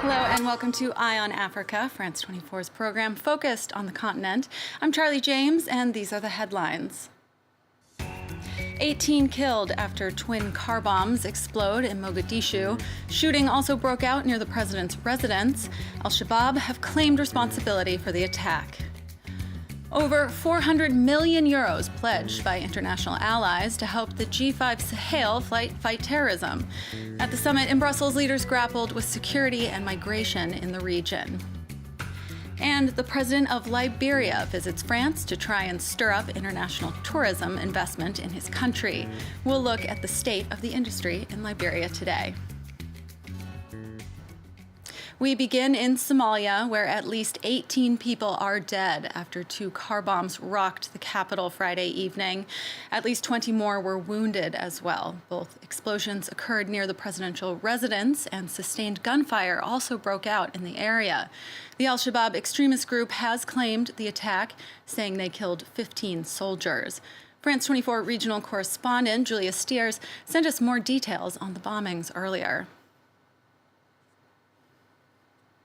Hello and welcome to Eye on Africa, France 24's program focused on the continent. I'm Charlie James and these are the headlines. 18 killed after twin car bombs explode in Mogadishu. Shooting also broke out near the president's residence. Al-Shabab have claimed responsibility for the attack. Over 400 million euros pledged by international allies to help the G5 Sahel fight terrorism. At the summit in Brussels, leaders grappled with security and migration in the region. And the president of Liberia visits France to try and stir up international tourism investment in his country. We'll look at the state of the industry in Liberia today. We begin in Somalia, where at least 18 people are dead after 2 car bombs rocked the capital Friday evening. At least 20 more were wounded as well. Both explosions occurred near the presidential residence, and sustained gunfire also broke out in the area. The al-Shabab extremist group has claimed the attack, saying they killed 15 soldiers. France 24 regional correspondent Julia Steers sent us more details on the bombings earlier.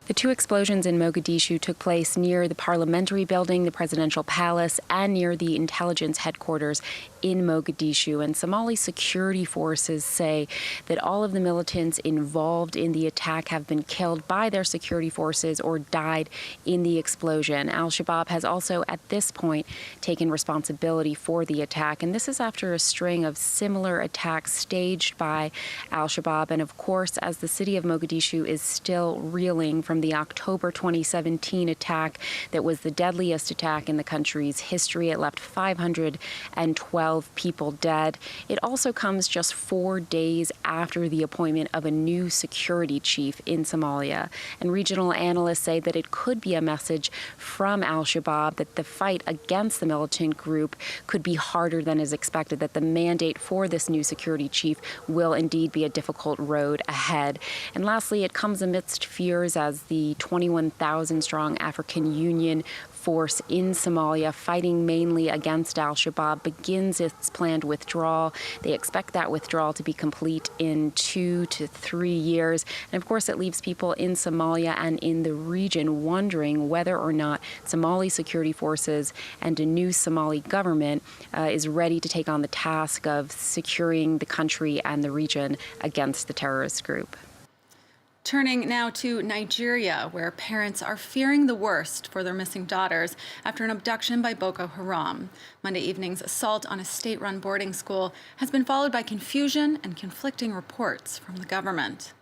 The 2 explosions in Mogadishu took place near the parliamentary building, the presidential palace, and near the intelligence headquarters in Mogadishu. And Somali security forces say that all of the militants involved in the attack have been killed by their security forces or died in the explosion. Al-Shabab has also, at this point, taken responsibility for the attack. And this is after a string of similar attacks staged by Al-Shabab. And of course, as the city of Mogadishu is still reeling from the October 2017 attack that was the deadliest attack in the country's history. It left 512 people dead. It also comes just 4 days after the appointment of a new security chief in Somalia. And regional analysts say that it could be a message from al-Shabaab that the fight against the militant group could be harder than is expected, that the mandate for this new security chief will indeed be a difficult road ahead. And lastly, it comes amidst fears as the 21,000-strong African Union force in Somalia, fighting mainly against al-Shabaab, begins its planned withdrawal. They expect that withdrawal to be complete in 2 to 3 years. And of course, it leaves people in Somalia and in the region wondering whether or not Somali security forces and a new Somali government is ready to take on the task of securing the country and the region against the terrorist group. Turning now to Nigeria, where parents are fearing the worst for their missing daughters after an abduction by Boko Haram. Monday evening's assault on a state-run boarding school has been followed by confusion and conflicting reports from the government.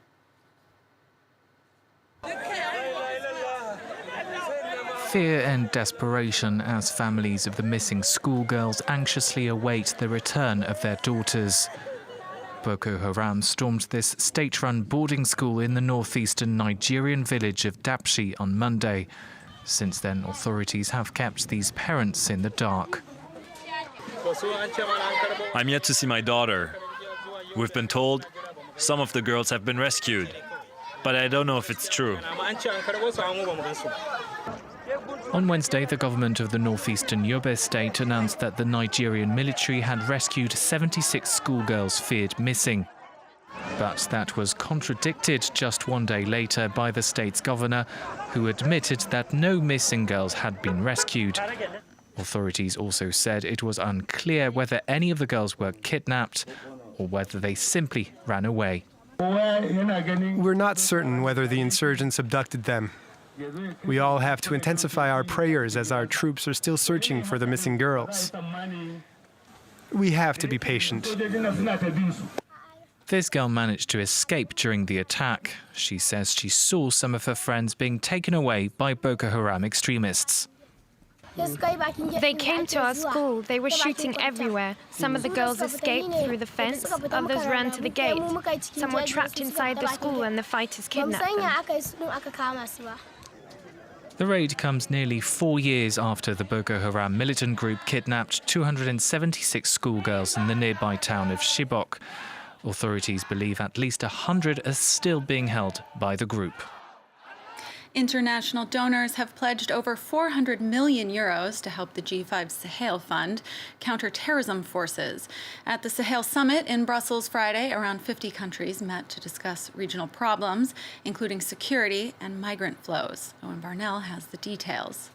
Fear and desperation as families of the missing schoolgirls anxiously await the return of their daughters. Boko Haram stormed this state-run boarding school in the northeastern Nigerian village of Dapchi on Monday. Since then, authorities have kept these parents in the dark. I'm yet to see my daughter. We've been told some of the girls have been rescued, but I don't know if it's true. On Wednesday, the government of the northeastern Yobe state announced that the Nigerian military had rescued 76 schoolgirls feared missing. But that was contradicted just 1 day later by the state's governor, who admitted that no missing girls had been rescued. Authorities also said it was unclear whether any of the girls were kidnapped or whether they simply ran away. We're not certain whether the insurgents abducted them. We all have to intensify our prayers as our troops are still searching for the missing girls. We have to be patient. This girl managed to escape during the attack. She says she saw some of her friends being taken away by Boko Haram extremists. They came to our school. They were shooting everywhere. Some of the girls escaped through the fence, others ran to the gate. Some were trapped inside the school and the fighters kidnapped them. The raid comes nearly 4 years after the Boko Haram militant group kidnapped 276 schoolgirls in the nearby town of Chibok. Authorities believe at least 100 are still being held by the group. International donors have pledged over 400 million euros to help the G5 Sahel fund counter terrorism forces. At the Sahel summit in Brussels Friday, around 50 countries met to discuss regional problems, including security and migrant flows. Owen Barnell has the details.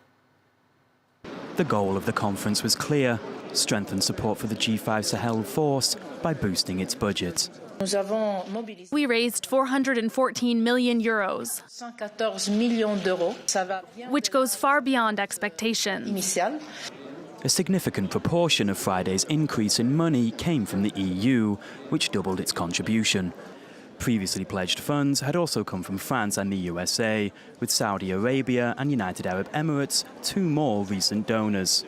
The goal of the conference was clear: strengthen support for the G5 Sahel force by boosting its budget. We raised 414 million euros, which goes far beyond expectations. A significant proportion of Friday's increase in money came from the EU, which doubled its contribution. Previously pledged funds had also come from France and the USA, with Saudi Arabia and United Arab Emirates two more recent donors.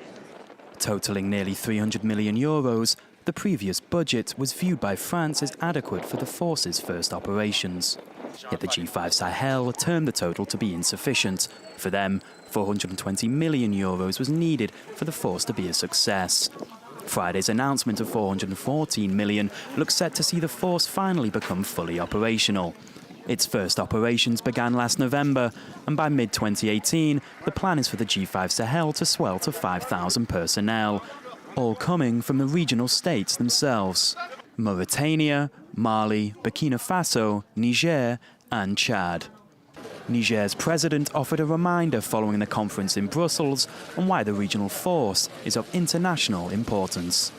Totaling nearly 300 million euros, the previous budget was viewed by France as adequate for the force's first operations. Yet the G5 Sahel termed the total to be insufficient. For them, 420 million euros was needed for the force to be a success. Friday's announcement of 414 million looks set to see the force finally become fully operational. Its first operations began last November, and by mid-2018, the plan is for the G5 Sahel to swell to 5,000 personnel, all coming from the regional states themselves: Mauritania, Mali, Burkina Faso, Niger and Chad. Niger's president offered a reminder following the conference in Brussels on why the regional force is of international importance.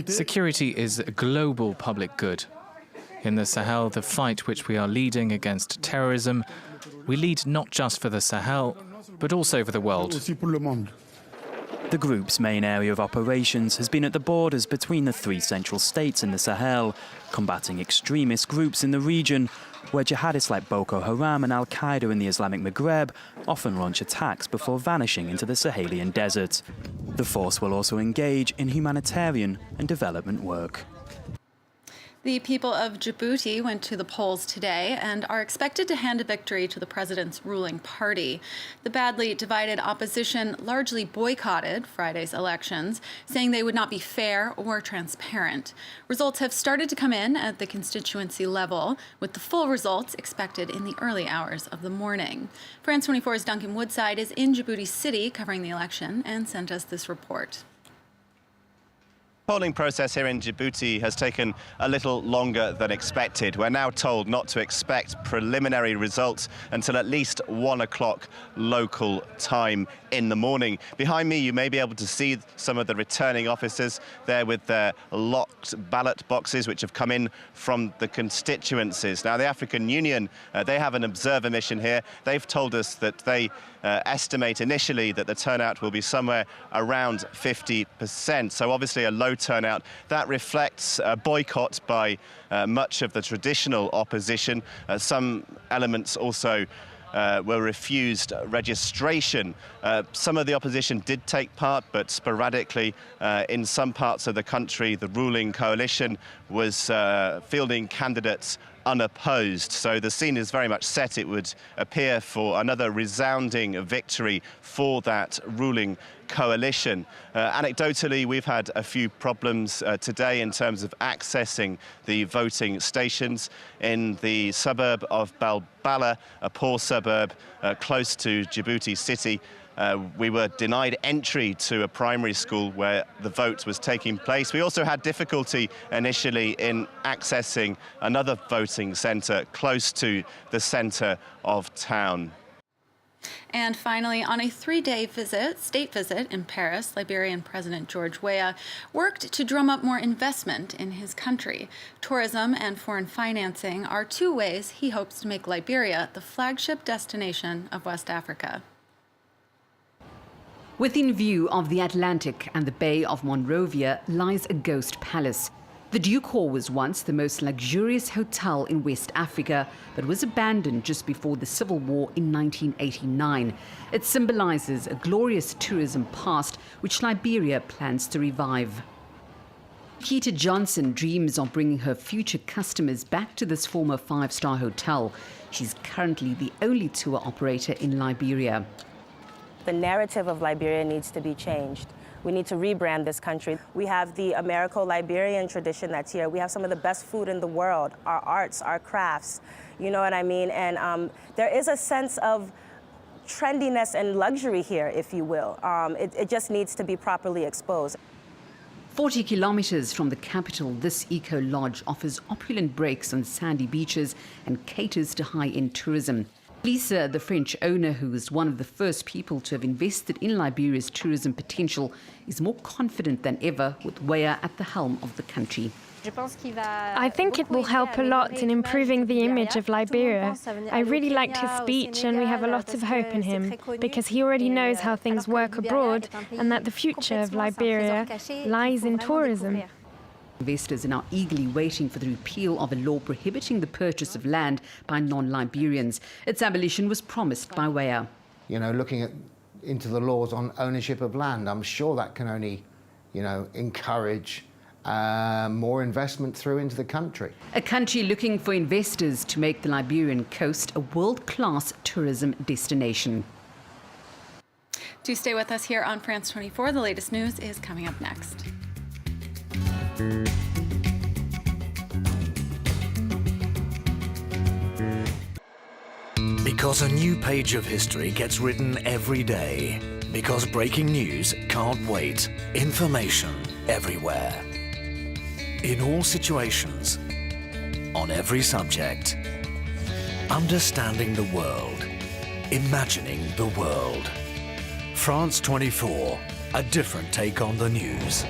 Security is a global public good. In the Sahel, the fight which we are leading against terrorism, we lead not just for the Sahel, but also for the world. The group's main area of operations has been at the borders between the three central states in the Sahel, combating extremist groups in the region, where jihadists like Boko Haram and al-Qaeda in the Islamic Maghreb often launch attacks before vanishing into the Sahelian desert. The force will also engage in humanitarian and development work. The people of Djibouti went to the polls today and are expected to hand a victory to the president's ruling party. The badly divided opposition largely boycotted Friday's elections, saying they would not be fair or transparent. Results have started to come in at the constituency level, with the full results expected in the early hours of the morning. France 24's Duncan Woodside is in Djibouti City covering the election and sent us this report. The polling process here in Djibouti has taken a little longer than expected. We're now told not to expect preliminary results until at least 1 o'clock local time in the morning. Behind me, you may be able to see some of the returning officers there with their locked ballot boxes, which have come in from the constituencies. Now, the African Union, they have an observer mission here. They've told us that they estimate initially that the turnout will be somewhere around 50%. So obviously a low turnout. That reflects a boycott by much of the traditional opposition. Some elements also were refused registration. Some of the opposition did take part, but sporadically in some parts of the country, the ruling coalition was fielding candidates unopposed. So the scene is very much set, it would appear, for another resounding victory for that ruling coalition. Anecdotally, we've had a few problems today in terms of accessing the voting stations in the suburb of Balbala, a poor suburb close to Djibouti City. We were denied entry to a primary school where the vote was taking place. We also had difficulty initially in accessing another voting centre close to the centre of town. And finally, on a 3-day state visit in Paris, Liberian President George Weah worked to drum up more investment in his country. Tourism and foreign financing are two ways he hopes to make Liberia the flagship destination of West Africa. Within view of the Atlantic and the Bay of Monrovia lies a ghost palace. The Duke Hall was once the most luxurious hotel in West Africa, but was abandoned just before the Civil War in 1989. It symbolizes a glorious tourism past which Liberia plans to revive. Keita Johnson dreams of bringing her future customers back to this former 5-star hotel. She's currently the only tour operator in Liberia. The narrative of Liberia needs to be changed. We need to rebrand this country. We have the Americo-Liberian tradition that's here. We have some of the best food in the world, our arts, our crafts, you know what I mean? And there is a sense of trendiness and luxury here, if you will. It just needs to be properly exposed. 40 kilometers from the capital, this eco-lodge offers opulent breaks on sandy beaches and caters to high-end tourism. Lisa, the French owner, who is one of the first people to have invested in Liberia's tourism potential, is more confident than ever with Weah at the helm of the country. I think it will help a lot in improving the image of Liberia. I really liked his speech, and we have a lot of hope in him, because he already knows how things work abroad and that the future of Liberia lies in tourism. Investors are now eagerly waiting for the repeal of a law prohibiting the purchase of land by non-Liberians. Its abolition was promised by Weah. You know, looking into the laws on ownership of land, I'm sure that can only, encourage more investment through into the country. A country looking for investors to make the Liberian coast a world-class tourism destination. Do stay with us here on France 24. The latest news is coming up next. Because a new page of history gets written every day. Because breaking news can't wait. Information everywhere. In all situations. On every subject. Understanding the world. Imagining the world. France 24. A different take on the news.